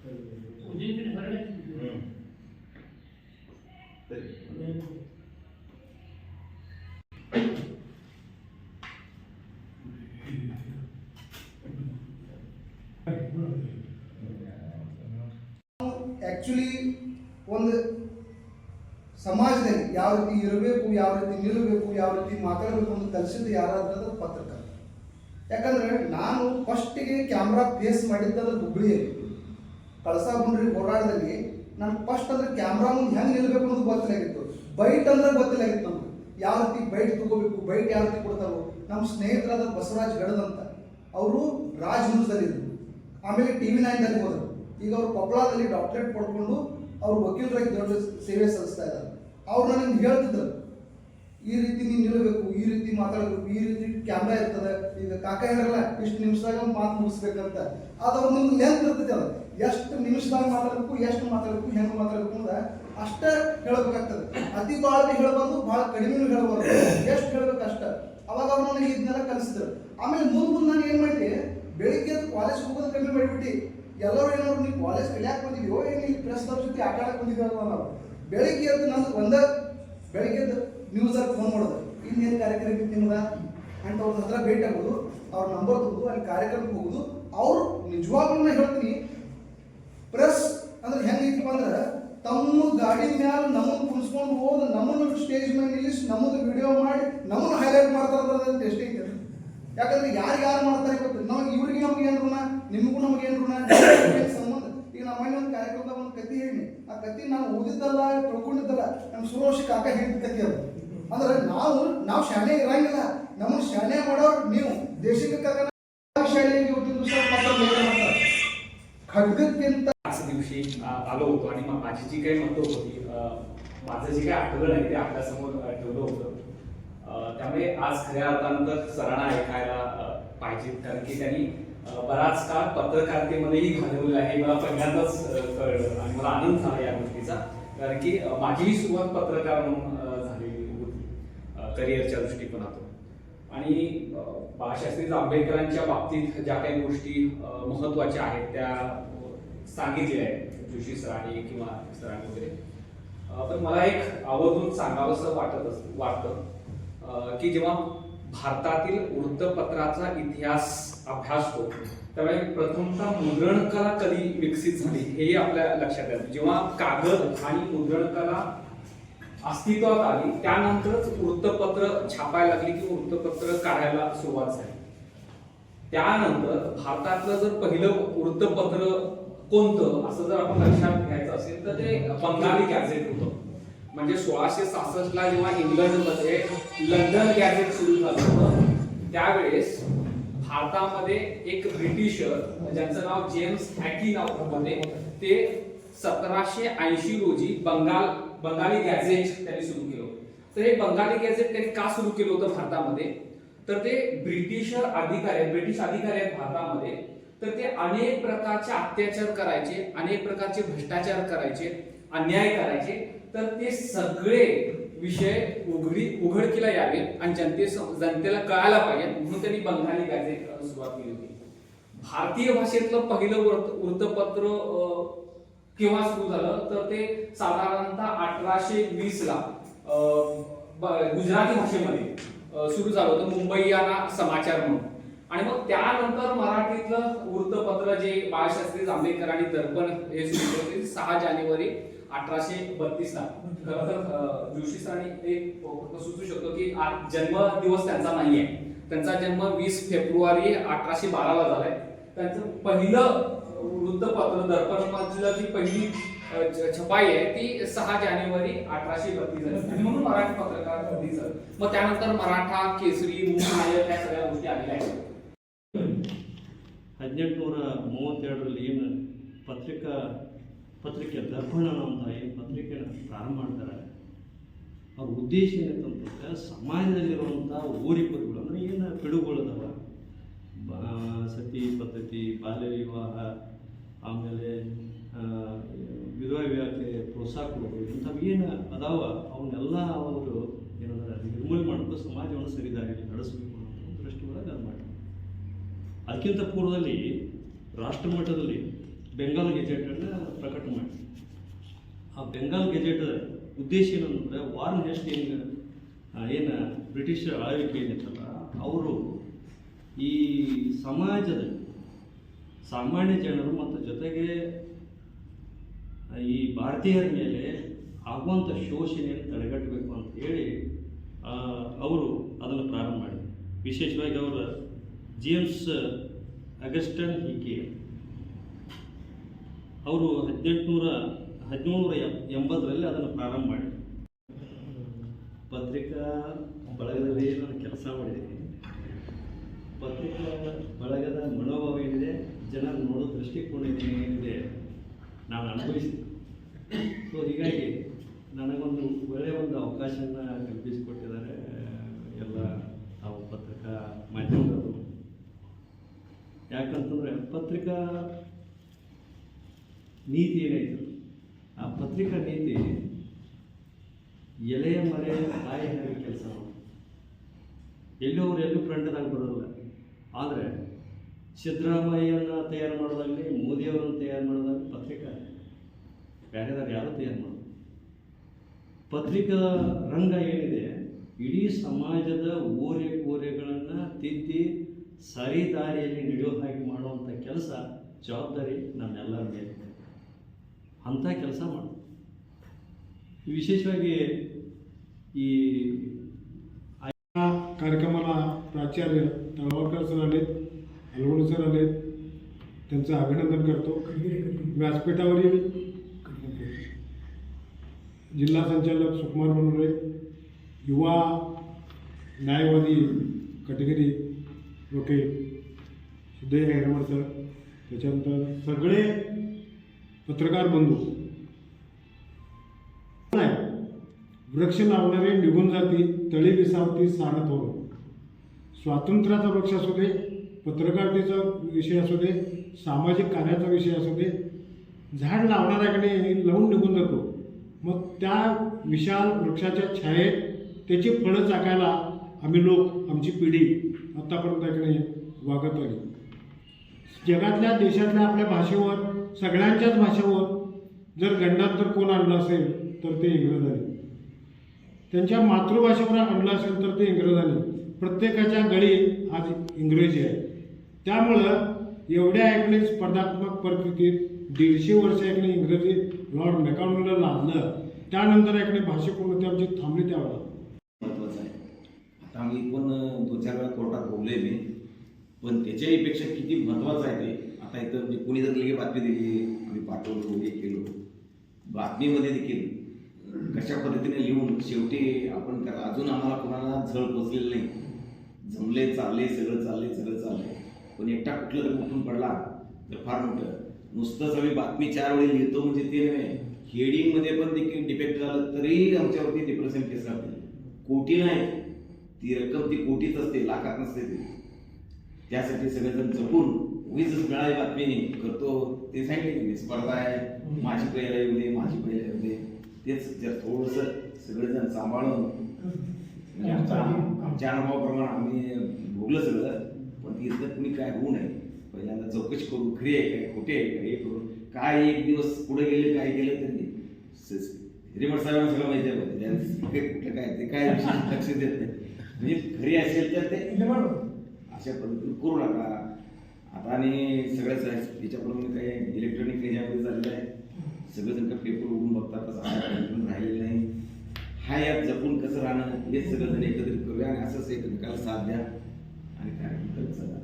Actually ಒಂದು ಸಮಾಜದಲ್ಲಿ ಯಾವ ರೀತಿ ಇರಬೇಕು, ಯಾವ ರೀತಿ ನಿಲ್ಲಬೇಕು, ಯಾವ ರೀತಿ ಮಾತಾಡಬೇಕು ಅಂತ ಕಲಿಸಿದ್ದು ಯಾರಾದ್ರೂ ಪತ್ರಕರ್ತ. ಯಾಕಂದ್ರೆ ನಾನು ಫಸ್ಟಿಗೆ ಕ್ಯಾಮ್ರಾ ಫೇಸ್ ಮಾಡಿದ್ದಂದ್ರೆ ಹುಬ್ಬಳ್ಳಿಯಲ್ಲಿ ಕಳಸಾ ಬಂಡ್ರಿ ಹೋರಾಟದಲ್ಲಿ ನಾನು ಫಸ್ಟ್ ಅಂದ್ರೆ ಕ್ಯಾಮ್ರಾ ಮುಂದೆ ಹೆಂಗೆ ನಿಲ್ಲಬೇಕು ಅನ್ನೋದು ಗೊತ್ತಿಲ್ಲಾಗಿತ್ತು. ಬೈಟ್ ಅಂದ್ರೆ ಗೊತ್ತಿಲ್ಲಾಗಿತ್ತು ನಮ್ಗೆ, ಯಾವ ರೀತಿ ಬೈಟ್ ತಗೋಬೇಕು, ಬೈಟ್ ಯಾವ ರೀತಿ ಕೊಡ್ತಾರೋ. ನಮ್ಮ ಸ್ನೇಹಿತರಾದ ಬಸವರಾಜ್ ಗಡದ್ ಅಂತ, ಅವರು ರಾಜ್ ನ್ಯೂಸ್ದಲ್ಲಿ ಇದ್ರು, ಆಮೇಲೆ TV9ದಲ್ಲಿ ಹೋದರು. ಈಗ ಅವರು ಕೊಪ್ಪಳದಲ್ಲಿ ಡಾಕ್ಟರೇಟ್ ಪಡ್ಕೊಂಡು ಅವ್ರು ವಕೀಲರಾಗಿ ದೊಡ್ಡ ಸೇವೆ ಸಲ್ಲಿಸ್ತಾ ಇದ್ದಾರೆ. ಅವ್ರು ನನಗೆ ಹೇಳ್ತಿದ್ರು, ಈ ರೀತಿ ನೀನು ನಿಲ್ಲಬೇಕು, ಈ ರೀತಿ ಮಾತಾಡಬೇಕು, ಈ ರೀತಿ ಕ್ಯಾಮ್ರಾ ಇರ್ತದೆ. ಈಗ ಕಾಕ ಹೇಳಲ್ಲ ಇಷ್ಟು ನಿಮಿಷದಾಗ ಮಾತು ಮುಗಿಸ್ಬೇಕಂತ, ಅದು ಅವ್ರು ನಿಮ್ಗೆ ಲೆಂತ್ ಇರ್ತೈತೆ. ಅದು ಎಷ್ಟು ನಿಮಿಷದಾಗ ಮಾತಾಡಬೇಕು, ಎಷ್ಟು ಮಾತಾಡಬೇಕು, ಹೆಂಗೆ ಮಾತಾಡಬೇಕು ಅಂದ್ರೆ ಅಷ್ಟೇ ಹೇಳಬೇಕಾಗ್ತದೆ. ಅತಿ ಭಾಳ ಹೇಳಬಾರ್ದು, ಭಾಳ ಕಡಿಮೆನೂ ಹೇಳಬಾರ್ದು, ಎಷ್ಟು ಹೇಳ್ಬೇಕು ಅಷ್ಟ. ಅವಾಗ ಅವ್ರು ನನಗೆ ಇದನ್ನೆಲ್ಲ ಕಲಿಸಿದ್ರು. ಆಮೇಲೆ ಮುಂದೆ ನಾನು ಏನು ಮಾಡಿದೆ, ಬೆಳಿಗ್ಗೆ ಕಾಲೇಜ್ ಹೋಗೋದು ಕಡಿಮೆ ಮಾಡಿಬಿಟ್ಟು ಎಲ್ಲರೂ ಏನೋ ನೀವು ಕಾಲೇಜ್ ಕಲಿಯಾಕೆ ಬಂದಿದ್ದೀವೋ ಏನು ಇಲ್ಲಿ ಪ್ರೆಸ್ದವ್ರ ಜೊತೆ ಆಟ ಆಡಕ್ಕೆ ಬಂದಿದ್ದೀವಲ್ಲ ನಾವು. ಬೆಳಿಗ್ಗೆ ಎದ್ದು ನಂದು ಬೆಳಿಗ್ಗೆ ನ್ಯೂಸಲ್ಲಿ ಫೋನ್ ಮಾಡೋದು, ಇನ್ನೇನು ಕಾರ್ಯಕ್ರಮ ಇತ್ತು ನಿಮ್ಗೆ ಅಂತ ಅವ್ರ ಹತ್ರ ಭೇಟಿ ಆಗೋದು, ಅವ್ರ ನಂಬರ್ ತಗೋದು, ಅಲ್ಲಿ ಕಾರ್ಯಕ್ರಮಕ್ಕೆ ಹೋಗೋದು. ಅವ್ರು ನಿಜವಾಗ್ಲೂ ಹೇಳ್ತೀನಿ, ಪ್ರೆಸ್ ಅಂದ್ರೆ ಹೆಂಗಿತ್ತು ಅಂದ್ರೆ ತಮ್ಮ ಗಾಡಿ ಮ್ಯಾಲ ನಮ್ಮನ್ನು ಕುಣಿಸ್ಕೊಂಡು ಹೋದ, ನಮ್ಮನ್ನು ಸ್ಟೇಜ್ ಮೇಲೆ ನಿಲ್ಲಿಸಿ ನಮ್ಮದು ವಿಡಿಯೋ ಮಾಡಿ ನಮ್ಮನ್ನು ಹೈಲೈಟ್ ಮಾಡ್ತಾರಂತ ಎಷ್ಟೇ ಐತೆ. ಯಾಕಂದ್ರೆ ಯಾರು ಮಾಡ್ತಾರೆ ಗೊತ್ತು, ನಾವು ಇವ್ರಿಗೆ ನಮ್ಗೆ ಏನು ಋಣ, ನಿಮಗೂ ನಮ್ಗೆ ಏನು ಋಣ ಸಂಬಂಧ. ಈಗ ನಮ್ಮ ಮನೆ ಒಂದು ಕಾರ್ಯಕ್ರಮದಾಗ ಒಂದು ಕತ್ತಿ ಹೇಳಿ, ಆ ಕತ್ತಿ ನಾನು ಓದಿದ್ದಲ್ಲ, ತಿಳ್ಕೊಂಡಿದ್ದಲ್ಲ, ನಮ್ಮ ಸುರೋಷ ಕಾಕ ಹೇಳಿದ ಕತ್ತಿ ಅದು. ಅಂದ್ರೆ ನಾವು ಶಾಲೆ ಇರಂಗಿಲ್ಲ, ನಮ್ಮನ್ನು ಶಾಲೆ ಮಾಡೋರು ನೀವು. देशी शाळेत घेऊन दुसरा मात्र खडगतकिंत आज दिवशी आलो होतो आणि माझी जी काही मतं होती, माझं जे काही आठवण आहे ते आपल्यासमोर ठेवलं होतं. त्यामुळे आज खऱ्या अर्थानं सरांना ऐकायला पाहिजे, कारण की त्यांनी बराच काळ पत्रकारितेमध्येही घालवलेलं आहे. मला पहिल्यांदाच कळलं आणि मला आनंद झाला या गोष्टीचा, कारण की माझीही सुरुवात पत्रकार म्हणून झालेली होती करिअरच्या दृष्टिकोनातून. आणि बाळशास्त्री जांभेकरांच्या बाबतीत ज्या काही गोष्टी महत्त्वाच्या आहेत त्या सांगितलेल्या आहेत जोशी सरांनी किंवा सरांनी वगैरे. पण मला एक आवर्जून सांगावंसं वाटतं की जेव्हा भारतातील वृत्तपत्राचा इतिहास अभ्यासतो त्यावेळी प्रथमतः मुद्रणकला कधी विकसित झाली हे आपल्या लक्षात येतं. जेव्हा कागद आणि मुद्रणकला अस्तित्वात आली त्यानंतरच वृत्तपत्र छापायला लागली की वृत्तपत्र काढायला सुरुवात झाली. त्यानंतर भारतातलं जर पहिलं वृत्तपत्र कोणतं असं जर आपण लक्षात घ्यायचं असेल तर ते बंगाली गॅझेट होतं. म्हणजे 1666 ला जेव्हा इंग्लंडमध्ये लंडन गॅझेट सुरू झालं होतं त्यावेळेस भारतामध्ये एक ब्रिटिशर ज्यांचं नाव जेम्स हॅकी नाव होतं, ते 1780 रोजी बंगाली गॅझेट त्यांनी सुरू केलं. तर हे बंगाली गॅझेट त्यांनी का सुरू केलं होतं भारतामध्ये, तर ते ब्रिटिश अधिकारी आहेत भारतामध्ये, तर ते अनेक प्रकारचे अत्याचार करायचे, अनेक प्रकारचे भ्रष्टाचार करायचे, अन्याय करायचे. तर ते सगळे विषय उघडकीला यावेत आणि जनतेला कळायला पाहिजे म्हणून त्यांनी बंगाली गॅझेट सुरुवात केली होती. भारतीय भाषेतलं पहिलं वृत्तपत्र केव्हा सुरू झालं तर ते साधारणतः 1820 ला गुजराती भाषेमध्ये सुरू झालं होतं, मुंबईयाना समाचार म्हणून. आणि मग त्यानंतर मराठीतलं वृत्तपत्र जे बाळशास्त्री जांभेकर आणि दर्पण हे सुरू केले 6 जानेवारी 1832 ला. खरं तर जोशी सरांनी एक सुचू शकतो की जन्मदिवस त्यांचा नाहीये, त्यांचा जन्म 20 फेब्रुवारी 1812 ला झालाय. त्यांचं पहिलं वृत्तपत्र दर्पण जी पहिली छपाई आहे ती 6 जानेवारी 1832 झाली म्हणून मराठी पत्रकार कधी झालं. मग त्यानंतर मराठा, केसरी, मूकनायक या सगळ्या गोष्टी आलेल्या आहेत. 1832 ಏನು ಪತ್ರಿಕೆ ದರ್ಪಣ ಅಂತ ಏನು ಪತ್ರಿಕೆಯನ್ನು ಪ್ರಾರಂಭ ಮಾಡ್ತಾರೆ, ಅವ್ರ ಉದ್ದೇಶ ಏನಂತಂದ್ರೆ ಸಮಾಜದಲ್ಲಿರುವಂಥ ಓರಿಪರಿಗಳು ಅಂದರೆ ಏನು ಪಿಡುಗುಗಳದಾವ, ಸತಿ ಪದ್ಧತಿ, ಬಾಲ್ಯ ವಿವಾಹ, ಆಮೇಲೆ ವಿಧವಾ ವಿವಾಹಕ್ಕೆ ಪ್ರೋತ್ಸಾಹ ಕೊಡೋದು, ಇಂಥವು ಏನು ಅದಾವ ಅವನ್ನೆಲ್ಲ ಅವರು ಏನಂದ್ರೆ ನಿರ್ಮೂಲನೆ ಮಾಡಬೇಕು, ಸಮಾಜವನ್ನು ಸರಿದಾರಿಯಲ್ಲಿ ನಡೆಸಬೇಕು ಅನ್ನೋ ಒಂದು ದೃಷ್ಟಿ ಒಳಗೆ ಅದು ಮಾಡಿ. ಅದಕ್ಕಿಂತ ಪೂರ್ವದಲ್ಲಿ ರಾಷ್ಟ್ರ ಮಟ್ಟದಲ್ಲಿ ಬೆಂಗಾಲ್ ಗೆಜೆಟನ್ನು ಪ್ರಕಟ ಮಾಡಿ. ಆ ಬೆಂಗಾಲ್ ಗೆಜೆಟ್ ಉದ್ದೇಶ ಏನಂದ್ರೆ ವಾರ್ನ್ ಹೆಸ್ಟಿಂಗ್ ಏನು ಬ್ರಿಟಿಷ್ ಆಳ್ವಿಕೆ ಏನಿತ್ತಲ್ಲ, ಅವರು ಈ ಸಮಾಜದಲ್ಲಿ ಸಾಮಾನ್ಯ ಜನರು ಮತ್ತು ಜೊತೆಗೆ ಈ ಭಾರತೀಯರ ಮೇಲೆ ಆಗುವಂಥ ಶೋಷಣೆಯನ್ನು ತಡೆಗಟ್ಟಬೇಕು ಅಂತ ಹೇಳಿ ಅವರು ಅದನ್ನು ಪ್ರಾರಂಭ ಮಾಡಿದರು. ವಿಶೇಷವಾಗಿ ಅವರ ಜೇಮ್ಸ್ ಅಗಸ್ಟನ್ ಹಿಕೆ ಅವರು 1780ರಲ್ಲಿ ಅದನ್ನು ಪ್ರಾರಂಭ ಮಾಡಿದರು. ಪತ್ರಿಕಾ ಬಳಗದಲ್ಲಿ ನಾನು ಕೆಲಸ ಮಾಡಿದ್ದೀನಿ. ಪತ್ರಿಕಾ ಬಳಗದ ಮನೋಭಾವ ಏನಿದೆ, ಜನರು ನೋಡೋ ದೃಷ್ಟಿಕೋನ ಏನಿದೆ, ನಾನು ಅನುಭವಿಸಿದೆ. ಸೊ ಹೀಗಾಗಿ ನನಗೊಂದು ಒಳ್ಳೆಯ ಒಂದು ಅವಕಾಶನ ಕಲ್ಪಿಸಿಕೊಟ್ಟಿದ್ದಾರೆ ಎಲ್ಲ ತಾವು ಪತ್ರಿಕಾ ಮಾಧ್ಯಮದವರು. ಯಾಕಂತಂದರೆ ಪತ್ರಿಕಾ ನೀತಿ ಏನೈತೆ, ಆ ಪತ್ರಿಕಾ ನೀತಿ ಎಲೆಯ ಮರೆ ಕಾಯಿ ಹಾಗೆ ಕೆಲಸ ಮಾಡಿ ಎಲ್ಲೂ ಫ್ರಂಟದಾಗಿ ಬರೋದಿಲ್ಲ. ಆದರೆ ಸಿದ್ದರಾಮಯ್ಯನ ತಯಾರು ಮಾಡೋದಾಗಲಿ, ಮೋದಿಯವರನ್ನು ತಯಾರು ಮಾಡೋದಾಗಲಿ ಪತ್ರಿಕಾ ಬೇರೆದಾರು ಯಾರೂ ತಯಾರು ಮಾಡೋದು. ಪತ್ರಿಕಾ ರಂಗ ಏನಿದೆ, ಇಡೀ ಸಮಾಜದ ಓರೆಗಳನ್ನು ತಿದ್ದಿ ಸರಿ ದಾರಿಯಲ್ಲಿ ನಡೆಯೋ ಹಾಗೆ ಮಾಡುವಂಥ ಕೆಲಸ ಜವಾಬ್ದಾರಿ ನಮ್ಮೆಲ್ಲರ ಮೇಲೆ. ಅಂಥ ಕೆಲಸ ಮಾಡೋದು. विशेषವಾಗಿ ಈ कार्यक्रमाला प्राचार्य तळवळकर सर आलेत, अलवडे सर आलेत, त्यांचं अभिनंदन करतो. व्यासपीठावरील जिल्हा संचालक सुकुमार बनवले, युवा न्यायवादी कटेगिरी ओके सिद्धय्या हिरेमठ सर, त्याच्यानंतर सगळे पत्रकार बंधू. वृक्ष लावणारे निघून जाती, तळी विसावती साडत हो. स्वातंत्र्याचा पक्ष असू दे, पत्रकारितेचा विषय असू दे, सामाजिक कार्याचा विषय असू दे, झाड लावणाऱ्याकडे लावून निघून जातो. मग त्या विशाल वृक्षाच्या छायेत त्याची फळं चाकायला आम्ही लोक, आमची पिढी आत्तापर्यंतकडे वागत आली. जगातल्या देशातल्या आपल्या भाषेवर, सगळ्यांच्याच भाषेवर जर गंडांतर कोण आणलं असेल तर ते इंग्रजांनी. त्यांच्या मातृभाषेवर आणलं असेल तर ते इंग्रजांनी. प्रत्येकाच्या गळी आज इंग्रजी आहे. त्यामुळं एवढ्या ऐकणे स्पर्धात्मक परिस्थितीत 150 वर्ष ऐकणे इंग्रजी लॉर्ड मॅकॉनला लादलं, त्यानंतर ऐकणे भाषेपूर्ण आमची थांबली. त्यावेळेला महत्त्वाचं आहे. आता आम्ही पण 2-4 वेळा कोर्टात बोललोय मी, पण त्याच्याही पेक्षा किती महत्त्वाचं आहे ते आता इथं म्हणजे कोणी जर लगे बातमी दिली, आम्ही पाठवलो, हे केलो, बातमीमध्ये देखील कशा पद्धतीने लिहून शेवटी आपण अजून आम्हाला कोणाला झळ पोचलेलं नाही. जमले, चालले, सगळं चाललंय, पण एकटा कुठलं तरी उठून पडला तर फार मोठं. नुसतंच आम्ही बातमी 4 वेळी लिहितो म्हणजे ते नव्हे, हेडिंगमध्ये पण देखील डिफेक्ट झालं तरी आमच्यावरती डिप्रेशन केस राहते. कोटी नाही, ती रक्कम ती कोटीच असते, लाखात नसते ती. त्यासाठी सगळेजण जपून उगीच मिळाली बातमी करतो. ते सांगितले की स्पर्धा आहे, माझी पहिला येऊ दे, तेच जर थोडंसं सगळेजण सांभाळून म्हणजे आमच्या अनुभवाप्रमाणे आम्ही भोगलं सगळं. पण इथं कुणी काय होऊ नये, पहिल्यांदा चौकशी करू, खरी आहे काय, खोटे आहे काय, हे करून काय एक दिवस पुढे गेले, काय गेलं तरी हिरेमठ साहेबांना सगळं माहिती आहे. कुठलं काय ते काय लक्ष देत नाही. म्हणजे खरी असेल तर ते अशा पद्धतीने करू नका. आता आणि सगळ्याच याच्याप्रमाणे काही इलेक्ट्रॉनिक ह्याच्यामध्ये झालेलं आहे. सगळेजण का पेपर उघडून बघतात, तसं राहिलेलं नाही. हा यात जपून कसं राहणं हे सगळेजण एकत्रित करूया आणि असंच एकमेकाला साथ द्या आणि कार्यक्रम करत चला.